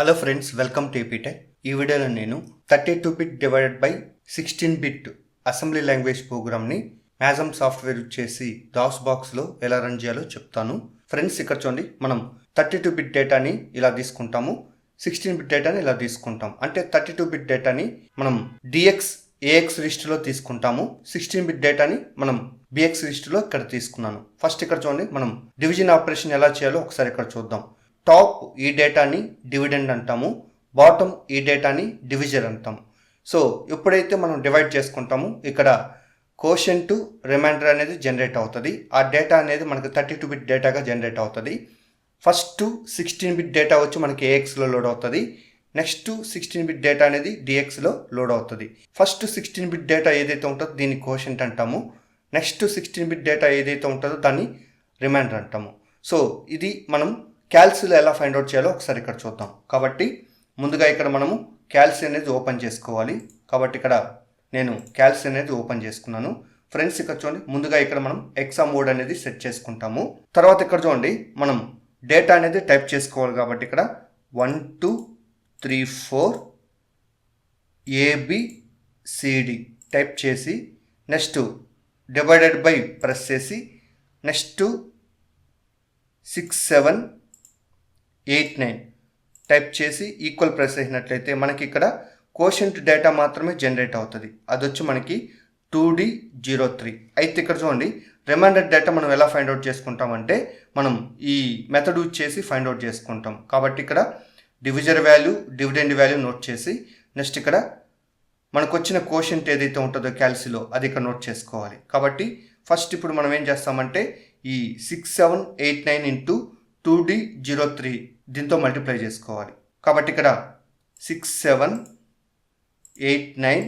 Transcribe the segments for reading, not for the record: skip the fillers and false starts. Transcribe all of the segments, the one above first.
Hello friends, welcome to Aptech. ఈ వీడియోలో నేను 32 bit divided by 16 bit assembly language ప్రోగ్రామ్ని మ్యాజమ్ సాఫ్ట్వేర్ చేసి దాస్ బాక్స్లో ఎలా రన్ చేయాలో చెప్తాను. ఫ్రెండ్స్, ఇక్కడ చూడండి, మనం 32 బిట్ డేటాని ఇలా తీసుకుంటాము, 16 బిట్ డేటాని ఇలా తీసుకుంటాం. అంటే 32 బిట్ డేటాని మనం డిఎక్స్ ఏఎక్స్ లిస్టులో తీసుకుంటాము, 16 బిట్ డేటాని మనం బిఎక్స్ లిస్టులో ఇక్కడ తీసుకున్నాను. ఫస్ట్ ఇక్కడ చూడండి, మనం డివిజన్ ఆపరేషన్ ఎలా చేయాలో ఒకసారి ఇక్కడ చూద్దాం. టాప్ ఈ డేటాని డివిడెండ్ అంటాము, బాటమ్ ఈ డేటాని డివిజర్ అంటాము. సో ఎప్పుడైతే మనం డివైడ్ చేసుకుంటామో ఇక్కడ కోషెంట్ రిమైండర్ అనేది జనరేట్ అవుతుంది. ఆ డేటా అనేది మనకి 32 బిట్ డేటాగా జనరేట్ అవుతుంది. ఫస్ట్ 16 బిట్ డేటా వచ్చి మనకి ఏఎక్స్లో లోడ్ అవుతుంది. నెక్స్ట్ 16 బిట్ డేటా అనేది డిఎక్స్లో లోడ్ అవుతుంది. ఫస్ట్ 16 బిట్ డేటా ఏదైతే ఉంటుందో దీన్ని కోషెంట్ అంటాము. నెక్స్ట్ 16 బిట్ డేటా ఏదైతే ఉంటుందో దాన్ని రిమైండర్ అంటాము. సో ఇది మనం క్యాల్సిలో ఎలా ఫైండ్ అవుట్ చేయాలో ఒకసారి ఇక్కడ చూద్దాం. కాబట్టి ముందుగా ఇక్కడ మనము క్యాల్సి అనేది ఓపెన్ చేసుకోవాలి. కాబట్టి ఇక్కడ నేను క్యాల్సి అనేది ఓపెన్ చేసుకున్నాను. ఫ్రెండ్స్, ఇక్కడ చూడండి, ముందుగా ఇక్కడ మనం ఎగ్జామ్ మోడ్ అనేది సెట్ చేసుకుంటాము. తర్వాత ఇక్కడ చూడండి, మనం డేటా అనేది టైప్ చేసుకోవాలి. కాబట్టి ఇక్కడ 1 2 3 4 ABCD టైప్ చేసి నెక్స్ట్ డివైడెడ్ బై ప్రెస్ చేసి నెక్స్ట్ 6 7 8 9 టైప్ చేసి ఈక్వల్ ప్రెస్ అయినట్లయితే మనకి ఇక్కడ కోషెంట్ డేటా మాత్రమే జనరేట్ అవుతుంది. అది వచ్చి మనకి 2D03. అయితే ఇక్కడ చూడండి, రిమైండర్ డేటా మనం ఎలా ఫైండ్ అవుట్ చేసుకుంటామంటే మనం ఈ మెథడ్ యూజ్ చేసి ఫైండ్ అవుట్ చేసుకుంటాం. కాబట్టి ఇక్కడ divisor value, dividend value note చేసి నెక్స్ట్ ఇక్కడ మనకు వచ్చిన కోషెంట్ ఏదైతే ఉంటుందో క్యాల్సిలో అది ఇక్కడ నోట్ చేసుకోవాలి. కాబట్టి ఫస్ట్ ఇప్పుడు మనం ఏం చేస్తామంటే ఈ 6 7 8 9 ఇంటూ 2D03 దీంతో మల్టిప్లై చేసుకోవాలి. కాబట్టి ఇక్కడ 6 7 8 9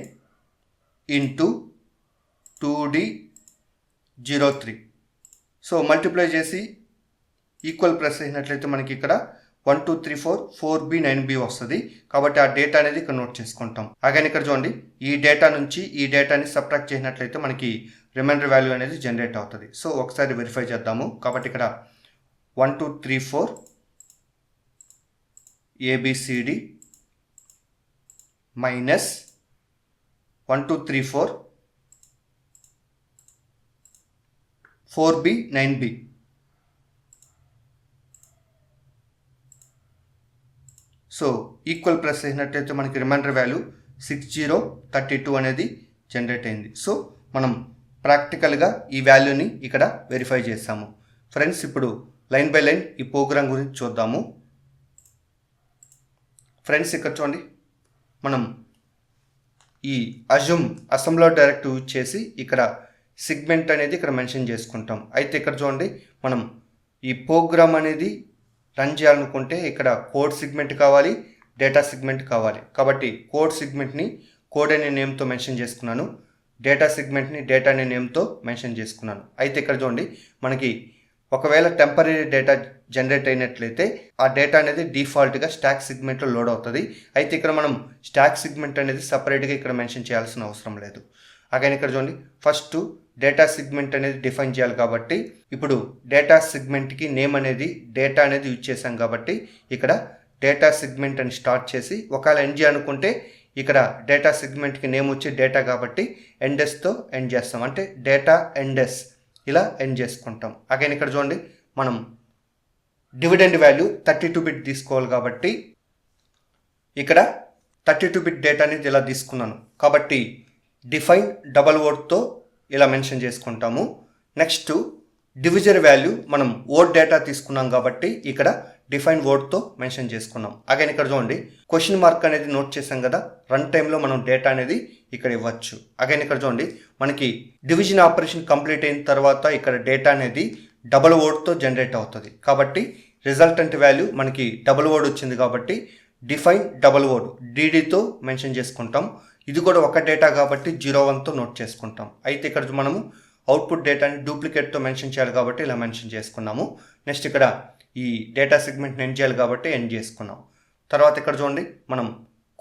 ఇంటూ 2D03. సో మల్టిప్లై చేసి ఈక్వల్ ప్రెస్ అయినట్లయితే మనకి ఇక్కడ 1 2 3 4 4B 9B వస్తుంది. కాబట్టి ఆ డేటా అనేది ఇక్కడ నోట్ చేసుకుంటాం. అలాగే ఇక్కడ చూడండి, ఈ డేటా నుంచి ఈ డేటాని సబ్ట్రాక్ట్ చేసినట్లయితే మనకి రిమైండర్ వాల్యూ అనేది జనరేట్ అవుతుంది. సో ఒకసారి వెరిఫై చేద్దాము. కాబట్టి ఇక్కడ 1 2 3 4 ABCD minus 1 2 3 4 4B 9B. So equal press అయినట్టయితే మనకి రిమైండర్ వాల్యూ 6032 అనేది జనరేట్ అయింది. సో మనం ప్రాక్టికల్గా ఈ వాల్యూని ఇక్కడ వెరిఫై చేసాము. ఫ్రెండ్స్, ఇప్పుడు లైన్ బై లైన్ ఈ ప్రోగ్రామ్ గురించి చూద్దాము. ఫ్రెండ్స్, ఇక్కడ చూడండి, మనం ఈ అసెంబ్లర్ డైరెక్టివ్ యూజ్ చేసి ఇక్కడ సిగ్మెంట్ అనేది ఇక్కడ మెన్షన్ చేసుకుంటాం. అయితే ఇక్కడ చూడండి, మనం ఈ ప్రోగ్రామ్ అనేది రన్ చేయాలనుకుంటే ఇక్కడ కోడ్ సిగ్మెంట్ కావాలి, డేటా సిగ్మెంట్ కావాలి. కాబట్టి కోడ్ సిగ్మెంట్ని కోడ్ అనే నేమ్తో మెన్షన్ చేసుకున్నాను, డేటా సిగ్మెంట్ని డేటా అనే నేమ్తో మెన్షన్ చేసుకున్నాను. అయితే ఇక్కడ చూడండి, మనకి ఒకవేళ టెంపరీ డేటా జనరేట్ అయినట్లయితే ఆ డేటా అనేది డిఫాల్ట్గా స్టాక్ సిగ్మెంట్లో లోడ్ అవుతుంది. అయితే ఇక్కడ మనం స్టాక్ సిగ్మెంట్ అనేది సపరేట్గా ఇక్కడ మెన్షన్ చేయాల్సిన అవసరం లేదు. అలాగే ఇక్కడ చూడండి, ఫస్ట్ డేటా సిగ్మెంట్ అనేది డిఫైన్ చేయాలి. కాబట్టి ఇప్పుడు డేటా సిగ్మెంట్కి నేమ్ అనేది డేటా అనేది యూజ్ చేసాం. కాబట్టి ఇక్కడ డేటా సిగ్మెంట్ అని స్టార్ట్ చేసి ఒకవేళ ఎండ్ అనుకుంటే ఇక్కడ డేటా సిగ్మెంట్కి నేమ్ వచ్చి డేటా కాబట్టి ఎండెస్తో ఎండ్ చేస్తాం. అంటే డేటా ఎండెస్ ఇలా ఎండ్ చేసుకుంటాం. అగైన్ ఇక్కడ చూడండి, మనం డివిడెండ్ వాల్యూ 32 బిట్ తీసుకోవాలి. కాబట్టి ఇక్కడ 32 బిట్ డేటా అనేది ఇలా తీసుకున్నాను. కాబట్టి డిఫైన్ డబల్ వర్డ్తో ఇలా మెన్షన్ చేసుకుంటాము. నెక్స్ట్ డివిజర్ వాల్యూ మనం వర్డ్ డేటా తీసుకున్నాం కాబట్టి ఇక్కడ డిఫైన్ వర్డ్తో మెన్షన్ చేసుకున్నాం. అగైన్ ఇక్కడ చూడండి, క్వశ్చన్ మార్క్ అనేది నోట్ చేసాం కదా, రన్ టైంలో మనం డేటా అనేది ఇక్కడ ఇవ్వచ్చు. అగైన్ ఇక్కడ చూడండి, మనకి డివిజన్ ఆపరేషన్ కంప్లీట్ అయిన తర్వాత ఇక్కడ డేటా అనేది డబల్ వర్డ్తో జనరేట్ అవుతుంది. కాబట్టి రిజల్టెంట్ వాల్యూ మనకి డబల్ వర్డ్ వచ్చింది. కాబట్టి డిఫైన్ డబల్ వర్డ్ DDతో మెన్షన్ చేసుకుంటాం. ఇది కూడా ఒక డేటా కాబట్టి 01తో నోట్ చేసుకుంటాం. అయితే ఇక్కడ మనము అవుట్పుట్ డేటాని డూప్లికేట్తో మెన్షన్ చేయాలి కాబట్టి ఇలా మెన్షన్ చేసుకున్నాము. నెక్స్ట్ ఇక్కడ ఈ డేటా సిగ్మెంట్ని ఎండ్ చేయాలి కాబట్టి ఎండ్ చేసుకున్నాం. తర్వాత ఇక్కడ చూడండి, మనం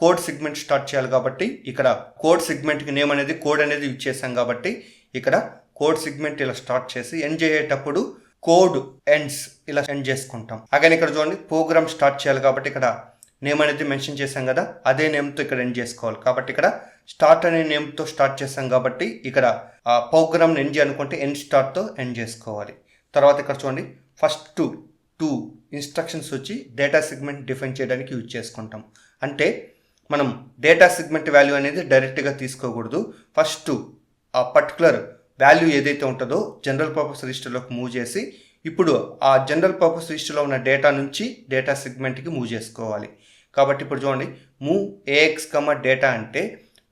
కోడ్ సిగ్మెంట్ స్టార్ట్ చేయాలి. కాబట్టి ఇక్కడ కోడ్ సిగ్మెంట్కి నేమ్ అనేది కోడ్ అనేది యూజ్ చేసాం. కాబట్టి ఇక్కడ కోడ్ సిగ్మెంట్ ఇలా స్టార్ట్ చేసి ఎండ్ చేసేటప్పుడు కోడ్ ఎండ్స్ ఇలా ఎండ్ చేసుకుంటాం. అగైన్ ఇక్కడ చూడండి, ప్రోగ్రామ్ స్టార్ట్ చేయాలి. కాబట్టి ఇక్కడ నేమ్ అనేది మెన్షన్ చేశాం కదా, అదే నేమ్తో ఇక్కడ ఎండ్ చేసుకోవాలి. కాబట్టి ఇక్కడ స్టార్ట్ అనే నేమ్తో స్టార్ట్ చేశాం కాబట్టి ఇక్కడ ఆ ప్రోగ్రామ్ ఎన్జీ అనుకుంటే ఎండ్ స్టార్ట్తో ఎండ్ చేసుకోవాలి. తర్వాత ఇక్కడ చూడండి, ఫస్ట్ టూ ఇన్స్ట్రక్షన్స్ వచ్చి డేటా సెగ్మెంట్ డిఫైన్ చేయడానికి యూజ్ చేసుకుంటాం. అంటే మనం డేటా సెగ్మెంట్ వాల్యూ అనేది డైరెక్ట్గా తీసుకోకూడదు. ఫస్ట్ ఆ పర్టికులర్ వాల్యూ ఏదైతే ఉంటుందో జనరల్ పర్పస్ రిజిస్టర్లోకి మూవ్ చేసి ఇప్పుడు ఆ జనరల్ పర్పస్ రిజిస్టర్లో ఉన్న డేటా నుంచి డేటా సెగ్మెంట్కి మూవ్ చేసుకోవాలి. కాబట్టి ఇప్పుడు చూడండి, మూవ్ ఏఎక్స్ డేటా అంటే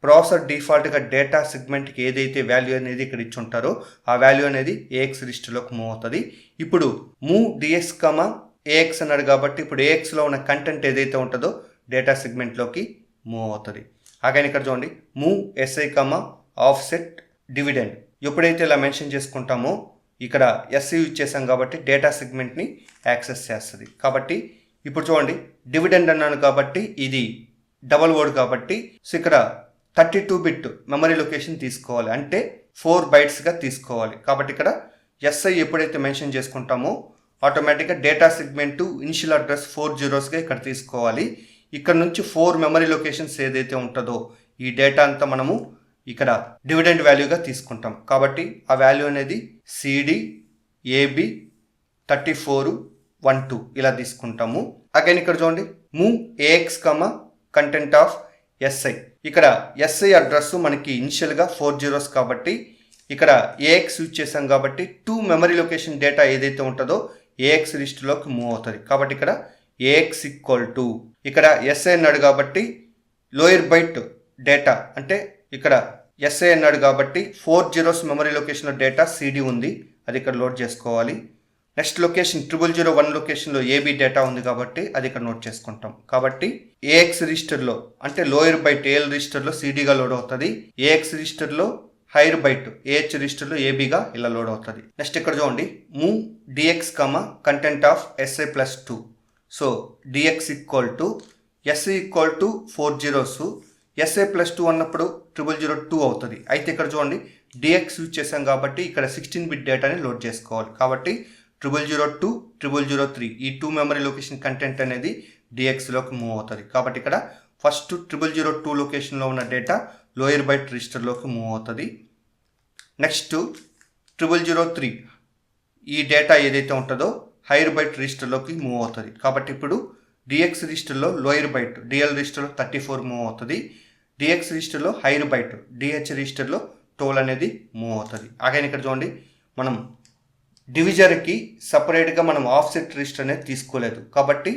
ప్రాసెసర్ డిఫాల్ట్గా డేటా సెగ్మెంట్కి ఏదైతే వాల్యూ అనేది ఇక్కడ ఇచ్చి ఉంటారో ఆ వాల్యూ అనేది ఏఎక్స్ రిజిస్టర్లోకి మూవ్ అవుతుంది. ఇప్పుడు మూవ్ డిఎక్స్ ఏఎక్స్ అన్నాడు కాబట్టి ఇప్పుడు ఏఎక్స్లో ఉన్న కంటెంట్ ఏదైతే ఉంటుందో డేటా సెగ్మెంట్లోకి మూవ్ అవుతుంది. అలాగే ఇక్కడ చూడండి, మూవ్ ఎస్ఐ ఆఫ్సెట్ డివిడెండ్. ఎప్పుడైతే ఇలా మెన్షన్ చేసుకుంటామో ఇక్కడ ఎస్ఐ యూజ్ చేసాం కాబట్టి డేటా సెగ్మెంట్ని యాక్సెస్ చేస్తుంది. కాబట్టి ఇప్పుడు చూడండి, డివిడెండ్ అన్నాను కాబట్టి ఇది డబల్ వర్డ్ కాబట్టి సో ఇక్కడ 32 బిట్ మెమరీ లొకేషన్ తీసుకోవాలి, అంటే 4 బైట్స్గా తీసుకోవాలి. కాబట్టి ఇక్కడ ఎస్ఐ ఎప్పుడైతే మెన్షన్ చేసుకుంటామో ఆటోమేటిక్గా data segment initial address 4 zeros ఇక్కడ తీసుకోవాలి. ఇక్కడ నుంచి 4 మెమరీ లొకేషన్స్ ఏదైతే ఉంటుందో ఈ డేటా అంతా మనము ఇక్కడ డివిడెండ్ వాల్యూగా తీసుకుంటాం. కాబట్టి ఆ వాల్యూ అనేది సిడి ఏబి 3412 ఇలా తీసుకుంటాము. అగైన్ ఇక్కడ చూడండి, move AX content of SI. ఇక్కడ ఎస్ఐ అడ్రస్ మనకి ఇనిషియల్గా 4 zeros కాబట్టి ఇక్కడ ఏఎక్స్ యూజ్ చేసాం కాబట్టి 2 మెమరీ లొకేషన్ డేటా ఏదైతే ఉంటుందో ఏఎక్స్ లిస్టులోకి మూవ్ అవుతుంది. కాబట్టి ఇక్కడ ఏఎక్స్ ఇక్కడ ఎస్ఐ అన్నాడు కాబట్టి లోయర్ బైట్ డేటా అంటే ఇక్కడ ఎస్ఐ అన్నాడు కాబట్టి 4 zeros మెమరీ లొకేషన్లో డేటా సిడి ఉంది, అది ఇక్కడ లోడ్ చేసుకోవాలి. నెక్స్ట్ లొకేషన్ 0001 లొకేషన్లో ఏబీ డేటా ఉంది కాబట్టి అది ఇక్కడ నోట్ చేసుకుంటాం. కాబట్టి ఏఎక్స్ రిజిస్టర్లో అంటే లోయర్ బైట్ ఏఎల్ రిజిస్టర్లో సిడిగా లోడ్ అవుతుంది, ఏఎక్స్ రిజిస్టర్లో హైర్ బైట్ ఏహెచ్ రిజిస్టర్లో ఏబీగా ఇలా లోడ్ అవుతుంది. నెక్స్ట్ ఇక్కడ చూడండి, move DX content of SI +2. So DX SI 4 zeros, SI +2 అన్నప్పుడు 0002 అవుతుంది. అయితే ఇక్కడ చూడండి, డిఎక్స్ యూజ్ చేసాం కాబట్టి ఇక్కడ 16 బిట్ డేటాని లోడ్ చేసుకోవాలి. కాబట్టి 0002, 0003 ఈ 2 మెమరీ లొకేషన్ కంటెంట్ అనేది డిఎక్స్లోకి మూవ్ అవుతుంది. కాబట్టి ఇక్కడ ఫస్ట్ 0002 లొకేషన్లో ఉన్న డేటా లోయర్ బైట్ రిజిస్టర్లోకి మూవ్ అవుతుంది. నెక్స్ట్ 0003 ఈ డేటా ఏదైతే ఉంటుందో హైర్ బైట్ రిజిస్టర్లోకి మూవ్ అవుతుంది. కాబట్టి ఇప్పుడు డిఎక్స్ రిజిస్టర్లో లోయర్ బైట్ డిఎల్ రిజిస్టర్లో 34 మూవ్ అవుతుంది, డిఎక్స్ రిజిస్టర్లో హైర్ బైట్ డిహెచ్ రిజిస్టర్లో 12 అనేది మూవ్ అవుతుంది. అగైన్ ఇక్కడ చూడండి, మనం డివిజర్కి సపరేట్గా మనం ఆఫ్సెట్ రిజిస్టర్ అనేది తీసుకోలేదు కాబట్టి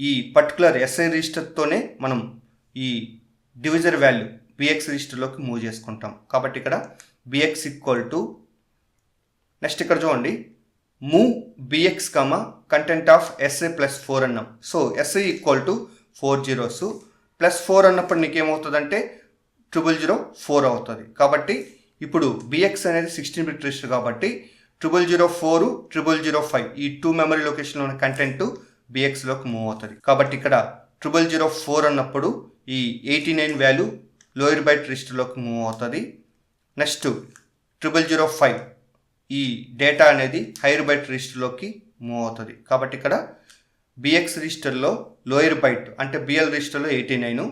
ఈ పర్టికులర్ ఎస్ఐ రిజిస్టర్తోనే మనం ఈ డివిజర్ వాల్యూ బిఎక్స్ రిజిస్టర్లోకి మూవ్ చేసుకుంటాం. కాబట్టి ఇక్కడ బిఎక్స్ నెక్స్ట్ ఇక్కడ చూడండి, move BX content of SI +4 అన్నాం. సో ఎస్ఐ 4 zeros +4 అన్నప్పుడు నీకేమవుతుందంటే 0004 అవుతుంది. కాబట్టి ఇప్పుడు బిఎక్స్ అనేది 16 బిట్ రిజిస్టర్ కాబట్టి 0004, 0005 ఈ 2 మెమరీ లొకేషన్లో ఉన్న కంటెంట్ బిఎక్స్లోకి మూవ్ అవుతుంది. కాబట్టి ఇక్కడ 0004 అన్నప్పుడు ఈ 89 వాల్యూ లోయర్ బైట్ రిజిస్టర్లోకి మూవ్ అవుతుంది. నెక్స్ట్ 0005 ఈ డేటా అనేది హైర్ బైట్ రిజిస్టర్లోకి మూవ్ అవుతుంది. కాబట్టి ఇక్కడ బిఎక్స్ రిజిస్టర్లో లోయర్ బైట్ అంటే బిఎల్ రిజిస్టర్లో 89,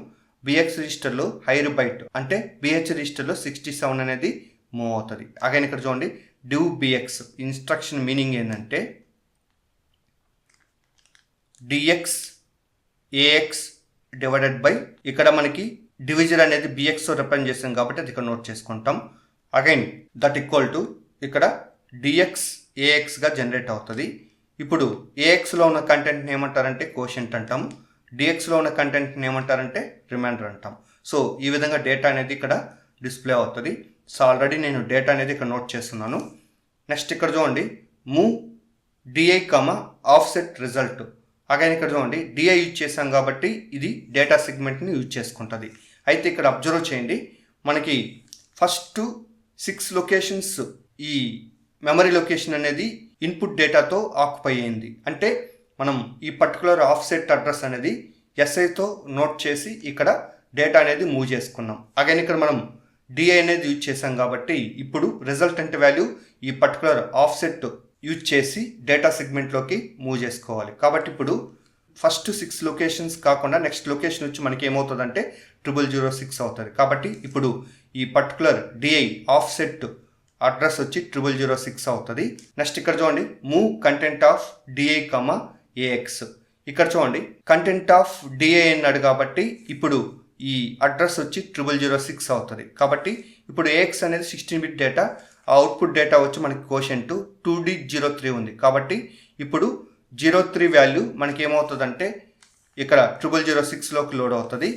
బిఎక్స్ రిజిస్టర్లో హైర్ బైట్ అంటే బిహెచ్ రిజిస్టర్లో 67 అనేది మూవ్ అవుతుంది. అగైన్ ఇక్కడ చూడండి, డివ్ బిఎక్స్ ఇన్స్ట్రక్షన్ మీనింగ్ ఏంటంటే డిఎక్స్ ఏఎక్స్ డివైడెడ్ బై ఇక్కడ మనకి డివిజర్ అనేది బిఎక్స్తో రిప్రజెంట్ చేస్తాం కాబట్టి అది ఇక్కడ నోట్ చేసుకుంటాం. అగైన్ దట్ ఇక్కడ డిఎక్స్ ఏఎక్స్గా జనరేట్ అవుతుంది. ఇప్పుడు ఏఎక్స్లో ఉన్న కంటెంట్ని ఏమంటారంటే కోషెంట్ అంటాం, డిఎక్స్లో ఉన్న కంటెంట్ని ఏమంటారంటే రిమైండర్ అంటాం. సో ఈ విధంగా డేటా అనేది ఇక్కడ డిస్ప్లే అవుతుంది. సో ఆల్రెడీ నేను డేటా అనేది ఇక్కడ నోట్ చేస్తున్నాను. నెక్స్ట్ ఇక్కడ చూడండి, move DI offset result. Again ఇక్కడ చూడండి, డిఐ యూజ్ చేసాం కాబట్టి ఇది డేటా సెగ్మెంట్ని యూజ్ చేసుకుంటుంది. అయితే ఇక్కడ అబ్జర్వ్ చేయండి, మనకి ఫస్ట్ 6 లొకేషన్స్ ఈ మెమరీ లొకేషన్ అనేది ఇన్పుట్ డేటాతో ఆక్యుపై అయింది. అంటే మనం ఈ పర్టికులర్ ఆఫ్సెట్ అడ్రస్ అనేది ఎస్ఐతో నోట్ చేసి ఇక్కడ డేటా అనేది మూవ్ చేసుకున్నాం. అగైన్ ఇక్కడ మనం డిఐ అనేది యూజ్ చేసాం కాబట్టి ఇప్పుడు రిజల్టెంట్ వాల్యూ ఈ పర్టికులర్ ఆఫ్సెట్ యూజ్ చేసి డేటా సెగ్మెంట్లోకి మూవ్ చేసుకోవాలి. కాబట్టి ఇప్పుడు ఫస్ట్ 6 లొకేషన్స్ కాకుండా నెక్స్ట్ లొకేషన్ వచ్చి మనకి ఏమవుతుందంటే 0006 అవుతుంది. కాబట్టి ఇప్పుడు ఈ పర్టికులర్ డిఐ ఆఫ్సెట్ అడ్రస్ వచ్చి 0006 అవుతుంది. నెక్స్ట్ ఇక్కడ చూడండి move content of DI comma AX. ఇక్కడ చూడండి కంటెంట్ ఆఫ్ డిఐ అన్నాడు కాబట్టి ఇప్పుడు ఈ అడ్రస్ వచ్చి 0006 అవుతుంది. కాబట్టి ఇప్పుడు ఏఎక్స్ అనేది 16 బిట్ డేటా, ఆ అవుట్పుట్ డేటా వచ్చి మనకి కోషెంట్ 2D03 ఉంది. కాబట్టి ఇప్పుడు 03 వాల్యూ మనకి ఏమవుతుందంటే ఇక్కడ 0006లోకి లోడ్ అవుతుంది.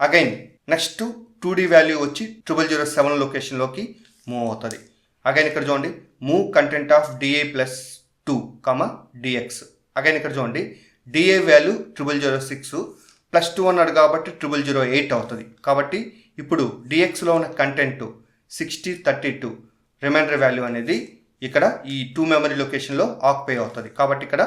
అగైన్ నెక్స్ట్ 2D వాల్యూ వచ్చి 0007 లొకేషన్లోకి మూవ్ అవుతుంది. అగైన్ ఇక్కడ చూడండి move content of DI plus 2 comma DX. Again ఇక్కడ చూడండి డిఐ వాల్యూ 0006 ప్లస్ 2 అన్నాడు కాబట్టి 0008 అవుతుంది. కాబట్టి ఇప్పుడు డిఎక్స్లో ఉన్న కంటెంట్ 6032 రిమైండర్ వాల్యూ అనేది ఇక్కడ ఈ 2 మెమరీ లొకేషన్లో ఆక్యుపై అవుతుంది. కాబట్టి ఇక్కడ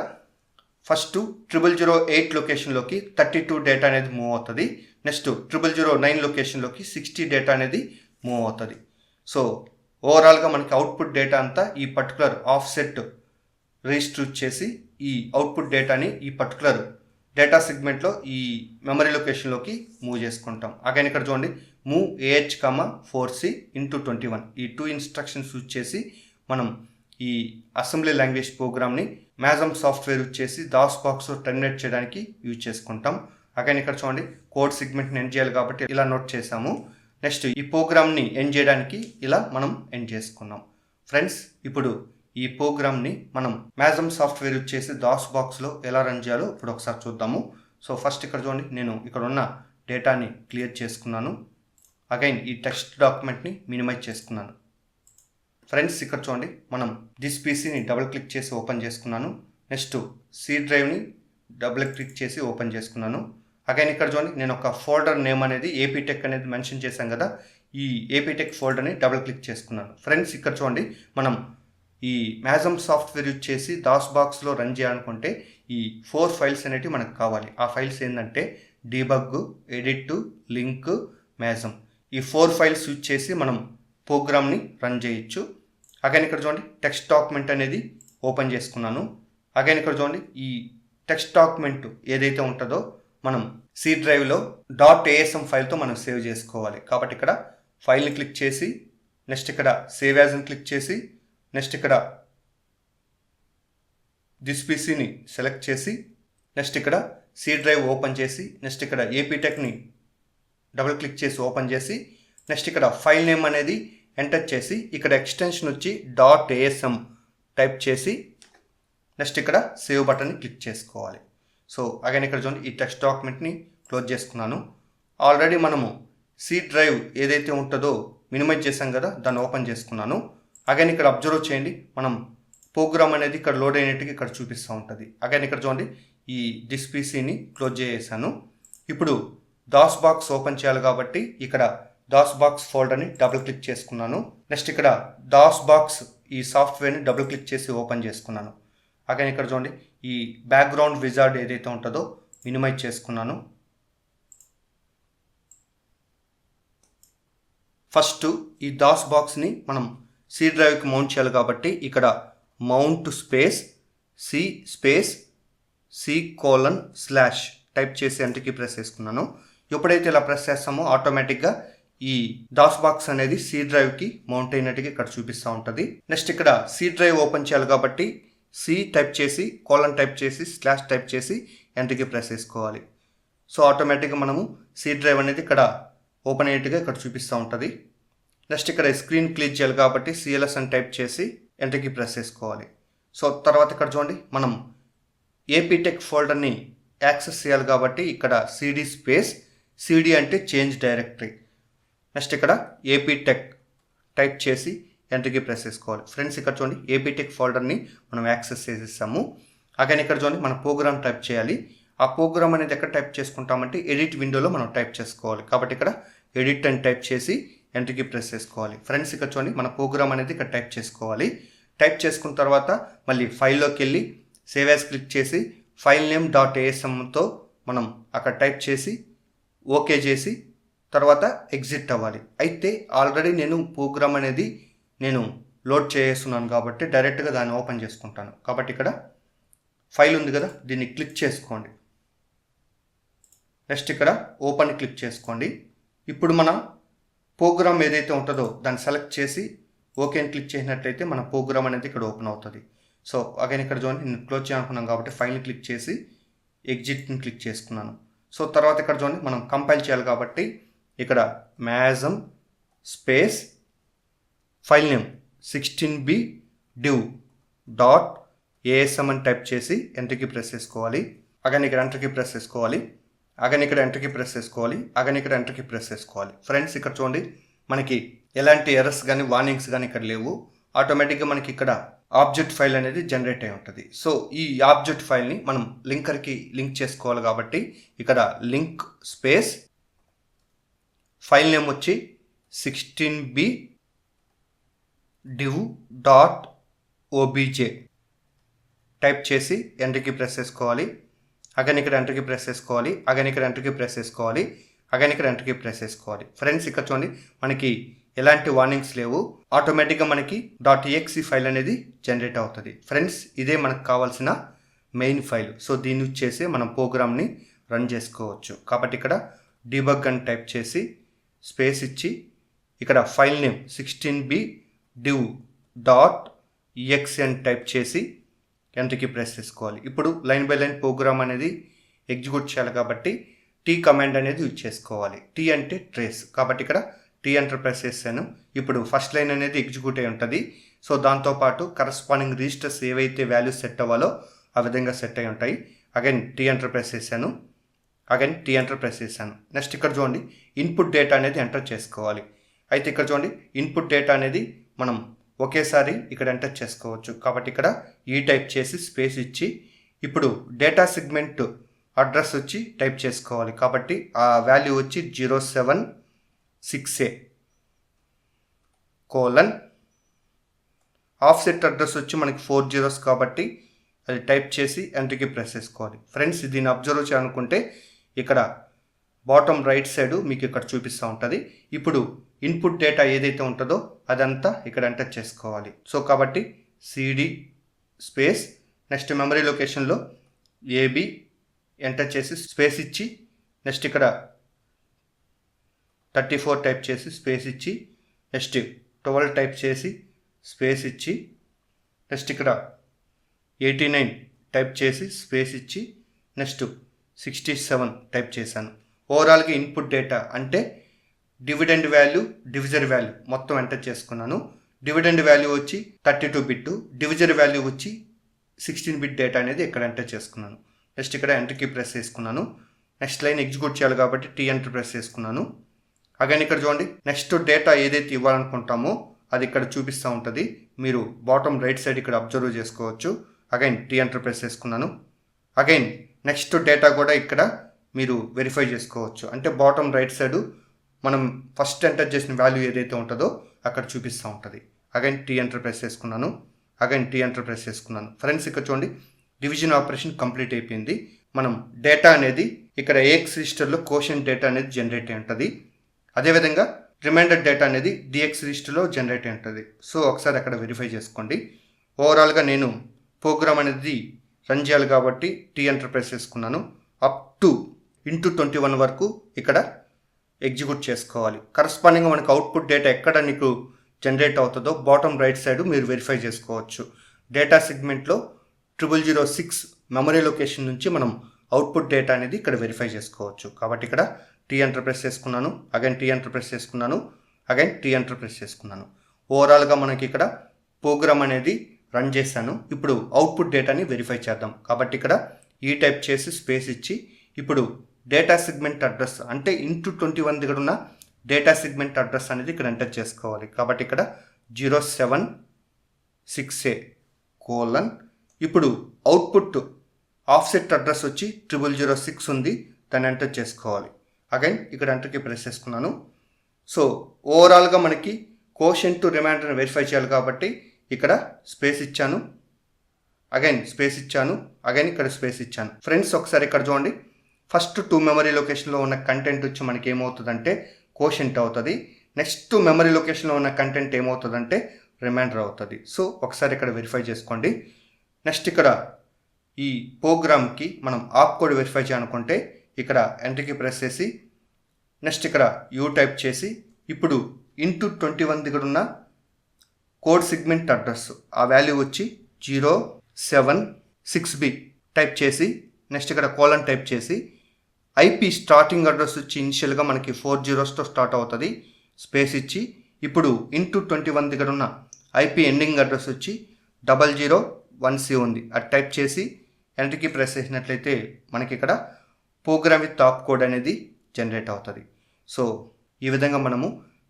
ఫస్ట్ 0008 లొకేషన్లోకి 32 డేటా అనేది మూవ్ అవుతుంది. నెక్స్ట్ 0009 లొకేషన్లోకి 60 డేటా అనేది మూవ్ అవుతుంది. సో ఓవరాల్గా మనకి అవుట్పుట్ డేటా అంతా ఈ పర్టికులర్ ఆఫ్సెట్ రిజిస్టర్ చేసి ఈ అవుట్పుట్ డేటాని ఈ పర్టికులర్ డేటా సెగ్మెంట్లో ఈ మెమరీ లొకేషన్లోకి మూవ్ చేసుకుంటాం. అగైన్ ఇక్కడ చూడండి move AH comma 4C into 21 ఈ 2 ఇన్స్ట్రక్షన్స్ యూజ్ చేసి మనం ఈ అసెంబ్లీ లాంగ్వేజ్ ప్రోగ్రామ్ని మ్యాజమ్ సాఫ్ట్వేర్ యూజ్ చేసి దాస్ బాక్స్ టర్మినేట్ చేయడానికి యూజ్ చేసుకుంటాం. అగైన్ ఇక్కడ చూడండి కోడ్ సెగ్మెంట్ని ఎండ్ చేయాలి కాబట్టి ఇలా నోట్ చేసాము. నెక్స్ట్ ఈ ప్రోగ్రామ్ని ఎండ్ చేయడానికి ఇలా మనం ఎండ్ చేసుకున్నాం. ఫ్రెండ్స్ ఇప్పుడు ఈ ప్రోగ్రామ్ని మనం మ్యాజమ్ సాఫ్ట్వేర్ యూజ్ చేసి దాస్ బాక్స్లో ఎలా రన్ చేయాలో ఇప్పుడు ఒకసారి చూద్దాము. సో ఫస్ట్ ఇక్కడ చూడండి నేను ఇక్కడ ఉన్న డేటాని క్లియర్ చేసుకున్నాను. అగైన్ ఈ టెక్స్ట్ డాక్యుమెంట్ని మినిమైజ్ చేసుకున్నాను. ఫ్రెండ్స్ ఇక్కడ చూడండి మనం దిస్ పీసీని డబుల్ క్లిక్ చేసి ఓపెన్ చేసుకున్నాను. నెక్స్ట్ సి డ్రైవ్ని డబుల్ క్లిక్ చేసి ఓపెన్ చేసుకున్నాను. అగైన్ ఇక్కడ చూడండి నేను ఒక ఫోల్డర్ నేమ్ అనేది ఏపీటెక్ అనేది మెన్షన్ చేశాం కదా, ఈ ఏపీటెక్ ఫోల్డర్ని డబుల్ క్లిక్ చేసుకున్నాను. ఫ్రెండ్స్ ఇక్కడ చూడండి మనం ఈ మ్యాజమ్ సాఫ్ట్వేర్ యూజ్ చేసి దాస్ బాక్స్లో రన్ చేయాలనుకుంటే ఈ 4 ఫైల్స్ అనేవి మనకు కావాలి. ఆ ఫైల్స్ ఏంటంటే డీబగ్, ఎడిట్, లింక్, మ్యాజమ్. ఈ 4 ఫైల్స్ యూజ్ చేసి మనం ప్రోగ్రామ్ని రన్ చేయొచ్చు. అగైన్ ఇక్కడ చూడండి టెక్స్ట్ డాక్యుమెంట్ అనేది ఓపెన్ చేసుకున్నాను. అగైన్ ఇక్కడ చూడండి ఈ టెక్స్ట్ డాక్యుమెంట్ ఏదైతే ఉంటుందో మనం సి డ్రైవ్లో .asm ఫైల్తో మనం సేవ్ చేసుకోవాలి. కాబట్టి ఇక్కడ ఫైల్ని క్లిక్ చేసి నెక్స్ట్ ఇక్కడ సేవ్ యాజ్ని క్లిక్ చేసి నెక్స్ట్ ఇక్కడ దిస్ పీసీని సెలెక్ట్ చేసి నెక్స్ట్ ఇక్కడ సి డ్రైవ్ ఓపెన్ చేసి నెక్స్ట్ ఇక్కడ ఏపీటెక్ని డబుల్ క్లిక్ చేసి ఓపెన్ చేసి నెక్స్ట్ ఇక్కడ ఫైల్ నేమ్ అనేది ఎంటర్ చేసి ఇక్కడ ఎక్స్టెన్షన్ వచ్చి .asm టైప్ చేసి నెక్స్ట్ ఇక్కడ సేవ్ బటన్ని క్లిక్ చేసుకోవాలి. సో అగైన్ ఇక్కడ చూడండి ఈ టెక్స్ట్ డాక్యుమెంట్ని క్లోజ్ చేసుకున్నాను. ఆల్రెడీ మనము సి డ్రైవ్ ఏదైతే ఉంటుందో మినిమైజ్ చేసాం కదా, దాన్ని ఓపెన్ చేసుకున్నాను. అగైన్ ఇక్కడ అబ్జర్వ్ చేయండి మనం ప్రోగ్రామ్ అనేది ఇక్కడ లోడ్ అయినట్టుగా ఇక్కడ చూపిస్తూ ఉంటుంది. అగైన్ ఇక్కడ చూడండి ఈ దిస్ పీసీని క్లోజ్ చేసాను. ఇప్పుడు దాస్ బాక్స్ ఓపెన్ చేయాలి కాబట్టి ఇక్కడ దాస్ బాక్స్ ఫోల్డర్ని డబుల్ క్లిక్ చేసుకున్నాను. నెక్స్ట్ ఇక్కడ దాస్ బాక్స్ ఈ సాఫ్ట్వేర్ని డబుల్ క్లిక్ చేసి ఓపెన్ చేసుకున్నాను. అగైన్ ఇక్కడ చూడండి ఈ బ్యాక్గ్రౌండ్ విజార్డ్ ఏదైతే ఉంటుందో మినిమైజ్ చేసుకున్నాను. ఫస్ట్ ఈ దాస్ బాక్స్ని మనం సి డ్రైవ్కి మౌంట్ చేయాలి కాబట్టి ఇక్కడ మౌంట్ స్పేస్ C:// టైప్ చేసి ఎంటర్కి ప్రెస్ చేసుకున్నాను. ఎప్పుడైతే ఇలా ప్రెస్ చేస్తామో ఆటోమేటిక్గా ఈ దాస్ బాక్స్ అనేది సి డ్రైవ్కి మౌంట్ అయినట్టుగా ఇక్కడ చూపిస్తూ ఉంటుంది. నెక్స్ట్ ఇక్కడ సి డ్రైవ్ ఓపెన్ చేయాలి కాబట్టి C టైప్ చేసి టైప్ చేసి / టైప్ చేసి ఎంటర్కి ప్రెస్ చేసుకోవాలి. సో ఆటోమేటిక్గా మనము సి డ్రైవ్ అనేది ఇక్కడ ఓపెన్ అయ్యేట్టుగా ఇక్కడ చూపిస్తూ ఉంటుంది. నెక్స్ట్ ఇక్కడ స్క్రీన్ క్లియర్ చేయాలి కాబట్టి CLS అని టైప్ చేసి ఎంటర్కి ప్రెస్ చేసుకోవాలి. సో తర్వాత ఇక్కడ చూడండి మనం ఏపీటెక్ ఫోల్డర్ని యాక్సెస్ చేయాలి కాబట్టి ఇక్కడ CD అంటే చేంజ్ డైరెక్టరీ. నెక్స్ట్ ఇక్కడ ఏపీటెక్ టైప్ చేసి ఎంటర్కి ప్రెస్ చేసుకోవాలి. ఫ్రెండ్స్ ఇక్కడ చూడండి ఏపీటెక్ ఫోల్డర్ని మనం యాక్సెస్ చేసేసాము. అగైన్ ఇక్కడ చూడండి మన ప్రోగ్రామ్ టైప్ చేయాలి. ఆ ప్రోగ్రామ్ అనేది ఎక్కడ టైప్ చేసుకుంటామంటే ఎడిట్ విండోలో మనం టైప్ చేసుకోవాలి. కాబట్టి ఇక్కడ ఎడిట్ అని టైప్ చేసి ఎంటర్కి ప్రెస్ చేసుకోవాలి. ఫ్రెండ్స్ ఇక్కడ చూడండి మన ప్రోగ్రామ్ అనేది ఇక్కడ టైప్ చేసుకోవాలి. టైప్ చేసుకున్న తర్వాత మళ్ళీ ఫైల్లోకి వెళ్ళి సేవ్ యాజ్ క్లిక్ చేసి ఫైల్ నేమ్ .asmతో మనం అక్కడ టైప్ చేసి ఓకే చేసి తర్వాత ఎగ్జిట్ అవ్వాలి. అయితే ఆల్రెడీ నేను ప్రోగ్రామ్ అనేది నేను లోడ్ చేస్తున్నాను కాబట్టి డైరెక్ట్గా దాన్ని ఓపెన్ చేసుకుంటాను. కాబట్టి ఇక్కడ ఫైల్ ఉంది కదా, దీన్ని క్లిక్ చేసుకోండి. నెక్స్ట్ ఇక్కడ ఓపెన్ క్లిక్ చేసుకోండి. ఇప్పుడు మన ప్రోగ్రామ్ ఏదైతే ఉంటుందో దాన్ని సెలెక్ట్ చేసి ఓకే అని క్లిక్ చేసినట్లయితే మన ప్రోగ్రామ్ అనేది ఇక్కడ ఓపెన్ అవుతుంది. సో అగైన్ ఇక్కడ చూడండి, నేను క్లోజ్ చేయాలనుకున్నాను కాబట్టి ఫైల్ని క్లిక్ చేసి ఎగ్జిట్ని క్లిక్ చేసుకున్నాను. సో తర్వాత ఇక్కడ చూడండి, మనం కంపైల్ చేయాలి కాబట్టి ఇక్కడ మ్యాజమ్ space file name 16b div.asm అని టైప్ చేసి ఎంటర్కి ప్రెస్ చేసుకోవాలి. అగైన్ ఇక్కడ ఎంటర్కి ప్రెస్ చేసుకోవాలి. అగైన్ ఇక్కడ ఎంటర్కి ప్రెస్ చేసుకోవాలి. అగైన్ ఇక్కడ ఎంటర్కి ప్రెస్ చేసుకోవాలి. ఫ్రెండ్స్ ఇక్కడ చూడండి, మనకి ఎలాంటి ఎర్రర్స్ కానీ వార్నింగ్స్ కానీ ఇక్కడ లేవు. ఆటోమేటిక్గా మనకి ఇక్కడ ఆబ్జెక్ట్ ఫైల్ అనేది జనరేట్ అయి ఉంటుంది. సో ఈ ఆబ్జెక్ట్ ఫైల్ని మనం లింకర్కి లింక్ చేసుకోవాలి కాబట్టి ఇక్కడ లింక్ స్పేస్ ఫైల్ నేమ్ వచ్చి 16b div.obj టైప్ చేసి ఎంటర్కి ప్రెస్ చేసుకోవాలి. అగైన్ ఇక్కడ ఎంటర్కి ప్రెస్ చేసుకోవాలి. అగైన్ ఇక్కడ ఎంటర్కి ప్రెస్ చేసుకోవాలి. అగైన్ ఇక్కడ ఎంటర్కి ప్రెస్ చేసుకోవాలి. ఫ్రెండ్స్ ఇక్కడ చూడండి, మనకి ఎలాంటి వార్నింగ్స్ లేవు. ఆటోమేటిక్గా మనకి .exe ఫైల్ అనేది జనరేట్ అవుతుంది. ఫ్రెండ్స్ ఇదే మనకు కావాల్సిన మెయిన్ ఫైల్. సో దీన్ని యూజ్ చేసి మనం ప్రోగ్రామ్ని రన్ చేసుకోవచ్చు. కాబట్టి ఇక్కడ డీబగ్ అని టైప్ చేసి స్పేస్ ఇచ్చి ఇక్కడ ఫైల్ నేమ్ 16b div.exe అని టైప్ చేసి ఎంటర్కి ప్రెస్ చేసుకోవాలి. ఇప్పుడు లైన్ బై లైన్ ప్రోగ్రామ్ అనేది ఎగ్జిక్యూట్ చేయాలి కాబట్టి టీ కమాండ్ అనేది యూజ్ చేసుకోవాలి. టీ అంటే ట్రేస్ కాబట్టి ఇక్కడ టీ ఎంటర్ ప్రెస్ చేశాను. ఇప్పుడు ఫస్ట్ లైన్ అనేది ఎగ్జిక్యూట్ అయి ఉంటుంది. సో దాంతోపాటు కరస్పాండింగ్ రిజిస్టర్స్ ఏవైతే వాల్యూస్ సెట్ అవ్వాలో ఆ విధంగా సెట్ అయి ఉంటాయి. అగైన్ టీ ఎంటర్ ప్రెస్ చేశాను. అగైన్ టీ ఎంటర్ ప్రెస్ చేశాను. నెక్స్ట్ ఇక్కడ చూడండి, ఇన్పుట్ డేటా అనేది ఎంటర్ చేసుకోవాలి. అయితే ఇక్కడ చూడండి, ఇన్పుట్ డేటా అనేది మనం ఒకేసారి ఇక్కడ ఎంటర్ చేసుకోవచ్చు. కాబట్టి ఇక్కడ ఈ టైప్ చేసి స్పేస్ ఇచ్చి ఇప్పుడు డేటా సెగ్మెంట్ అడ్రస్ వచ్చి టైప్ చేసుకోవాలి. కాబట్టి ఆ వాల్యూ వచ్చి 076A కోలన్ ఆఫ్సెట్ అడ్రస్ వచ్చి మనకి 4 zeros కాబట్టి అది టైప్ చేసి ఎంటర్కి ప్రెస్ చేసుకోవాలి. ఫ్రెండ్స్ దీన్ని అబ్జర్వ్ చేయాలనుకుంటే ఇక్కడ బాటమ్ రైట్ సైడ్ మీకు ఇక్కడ చూపిస్తూ ఉంటుంది. ఇప్పుడు ఇన్పుట్ డేటా ఏదైతే ఉంటుందో అదంతా ఇక్కడ ఎంటర్ చేసుకోవాలి. సో కాబట్టి CD స్పేస్ నెక్స్ట్ మెమరీ లొకేషన్లో AB ఎంటర్ చేసి స్పేస్ ఇచ్చి నెక్స్ట్ ఇక్కడ 34 టైప్ చేసి స్పేస్ ఇచ్చి నెక్స్ట్ 12 టైప్ చేసి స్పేస్ ఇచ్చి నెక్స్ట్ ఇక్కడ 89 టైప్ చేసి స్పేస్ ఇచ్చి నెక్స్ట్ 67 టైప్ చేశాను. ఓవరాల్గా ఇన్పుట్ డేటా అంటే డివిడెండ్ వాల్యూ, డివిజర్ వాల్యూ మొత్తం ఎంటర్ చేసుకున్నాను. డివిడెండ్ వాల్యూ వచ్చి 32 బిట్, డివిజర్ వాల్యూ వచ్చి 16 బిట్ డేటా అనేది ఇక్కడ ఎంటర్ చేసుకున్నాను. నెక్స్ట్ ఇక్కడ ఎంటర్కి ప్రెస్ చేసుకున్నాను. నెక్స్ట్ లైన్ ఎగ్జిక్యూట్ చేయాలి కాబట్టి టీ ఎంటర్ ప్రెస్ చేసుకున్నాను. అగైన్ ఇక్కడ చూడండి, నెక్స్ట్ డేటా ఏదైతే ఇవ్వాలనుకుంటామో అది ఇక్కడ చూపిస్తూ ఉంటుంది. మీరు బాటమ్ రైట్ సైడ్ ఇక్కడ అబ్జర్వ్ చేసుకోవచ్చు. అగైన్ టీ ఎంటర్ ప్రెస్ చేసుకున్నాను. అగైన్ నెక్స్ట్ డేటా కూడా ఇక్కడ మీరు వెరిఫై చేసుకోవచ్చు. అంటే బాటమ్ రైట్ సైడ్ మనం ఫస్ట్ ఎంటర్ చేసిన వాల్యూ ఏదైతే ఉంటుందో అక్కడ చూపిస్తూ ఉంటుంది. అగైన్ టీ ఎంటర్ ప్రెస్ చేసుకున్నాను. అగైన్ టీ ఎంటర్ ప్రెస్ చేసుకున్నాను. ఫ్రెండ్స్ ఇక్కడ చూడండి, డివిజన్ ఆపరేషన్ కంప్లీట్ అయిపోయింది. మనం డేటా అనేది ఇక్కడ AX రిజిస్టర్లో కోషెంట్ డేటా అనేది జనరేట్ అయి ఉంటుంది. అదేవిధంగా రిమైండర్ డేటా అనేది DX రిజిస్టర్లో జనరేట్ అయి ఉంటుంది. సో ఒకసారి అక్కడ వెరిఫై చేసుకోండి. ఓవరాల్గా నేను ప్రోగ్రామ్ అనేది రన్ చేయాలి కాబట్టి టీ ఎంటర్ ప్రెస్ చేసుకున్నాను. అప్ టు 21 వరకు ఇక్కడ ఎగ్జిక్యూట్ చేసుకోవాలి. కరస్పాండింగ్గా మనకు అవుట్పుట్ డేటా ఎక్కడ నీకు జనరేట్ అవుతుందో బాటమ్ రైట్ సైడ్ మీరు వెరిఫై చేసుకోవచ్చు. డేటా సెగ్మెంట్లో 0006 మెమరీ లొకేషన్ నుంచి మనం అవుట్పుట్ డేటా అనేది ఇక్కడ వెరిఫై చేసుకోవచ్చు. కాబట్టి ఇక్కడ టీ ఎంటర్ ప్రెస్ చేసుకున్నాను. అగైన్ టీ ఎంటర్ ప్రెస్ చేసుకున్నాను. అగైన్ టీ ఎంటర్ ప్రెస్ చేసుకున్నాను. ఓవరాల్గా మనకి ఇక్కడ ప్రోగ్రామ్ అనేది రన్ చేశాను. ఇప్పుడు అవుట్పుట్ డేటాని వెరిఫై చేద్దాం. కాబట్టి ఇక్కడ ఈ టైప్ చేసి స్పేస్ ఇచ్చి ఇప్పుడు డేటా సెగ్మెంట్ అడ్రస్ అంటే ఇంటూ 21 దగ్గర ఉన్న డేటా సెగ్మెంట్ అడ్రస్ అనేది ఇక్కడ ఎంటర్ చేసుకోవాలి. కాబట్టి ఇక్కడ 076A కోలన్ ఇప్పుడు అవుట్పుట్ ఆఫ్సెట్ అడ్రస్ వచ్చి 0006 ఉంది, దాన్ని ఎంటర్ చేసుకోవాలి. అగైన్ ఇక్కడ ఎంటర్కి ప్రెస్ చేసుకున్నాను. సో ఓవరాల్గా మనకి కోషెంట్ రిమైండర్ని వెరిఫై చేయాలి కాబట్టి ఇక్కడ స్పేస్ ఇచ్చాను. అగైన్ స్పేస్ ఇచ్చాను. అగైన్ ఇక్కడ స్పేస్ ఇచ్చాను. ఫ్రెండ్స్ ఒకసారి ఇక్కడ చూడండి, ఫస్ట్ 2 మెమరీ లొకేషన్లో ఉన్న కంటెంట్ వచ్చి మనకి ఏమవుతుందంటే కోషెంట్ అవుతుంది. నెక్స్ట్ మెమరీ లొకేషన్లో ఉన్న కంటెంట్ ఏమవుతుందంటే రిమైండర్ అవుతుంది. సో ఒకసారి ఇక్కడ వెరిఫై చేసుకోండి. నెక్స్ట్ ఇక్కడ ఈ ప్రోగ్రామ్కి మనం ఆప్ కోడ్ వెరిఫై చేయాలనుకుంటే ఇక్కడ ఎంటర్కి ప్రెస్ చేసి నెక్స్ట్ ఇక్కడ యూ టైప్ చేసి ఇప్పుడు ఇంటూ 21 దగ్గర ఉన్న కోడ్ సెగ్మెంట్ అడ్రస్ ఆ వాల్యూ వచ్చి 076B టైప్ చేసి నెక్స్ట్ ఇక్కడ కోలన్ టైప్ చేసి ఐపీ స్టార్టింగ్ అడ్రస్ వచ్చి ఇనిషియల్గా మనకి 4 zeros స్టార్ట్ అవుతుంది స్పేస్ ఇచ్చి ఇప్పుడు ఇంటూ 21 దగ్గర ఉన్న ఐపీ ఎండింగ్ అడ్రస్ వచ్చి 001C ఉంది అది టైప్ చేసి ఎంటర్కి ప్రెస్ చేసినట్లయితే మనకి ఇక్కడ ప్రోగ్రామ్ విత్ టాప్ కోడ్ అనేది జనరేట్ అవుతుంది. సో ఈ విధంగా మనము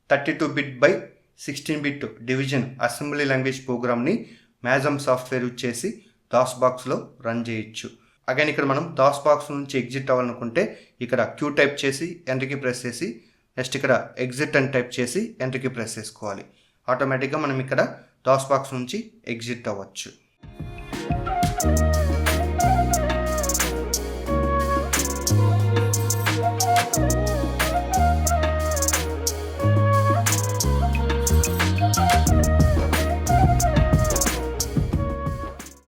32-bit by 16-bit division assembly language ప్రోగ్రామ్ని మ్యాజమ్ సాఫ్ట్వేర్ యూజ్ చేసి దాస్ బాక్స్లో రన్ చేయొచ్చు. అగైన్ ఇక్కడ మనం దాస్ బాక్స్ నుంచి ఎగ్జిట్ అవ్వాలనుకుంటే ఇక్కడ క్యూ టైప్ చేసి ఎంటర్కి ప్రెస్ చేసి నెక్స్ట్ ఇక్కడ ఎగ్జిట్ అని టైప్ చేసి ఎంటర్కి ప్రెస్ చేసుకోవాలి. ఆటోమేటిక్గా మనం ఇక్కడ దాస్ బాక్స్ నుంచి ఎగ్జిట్ అవ్వచ్చు.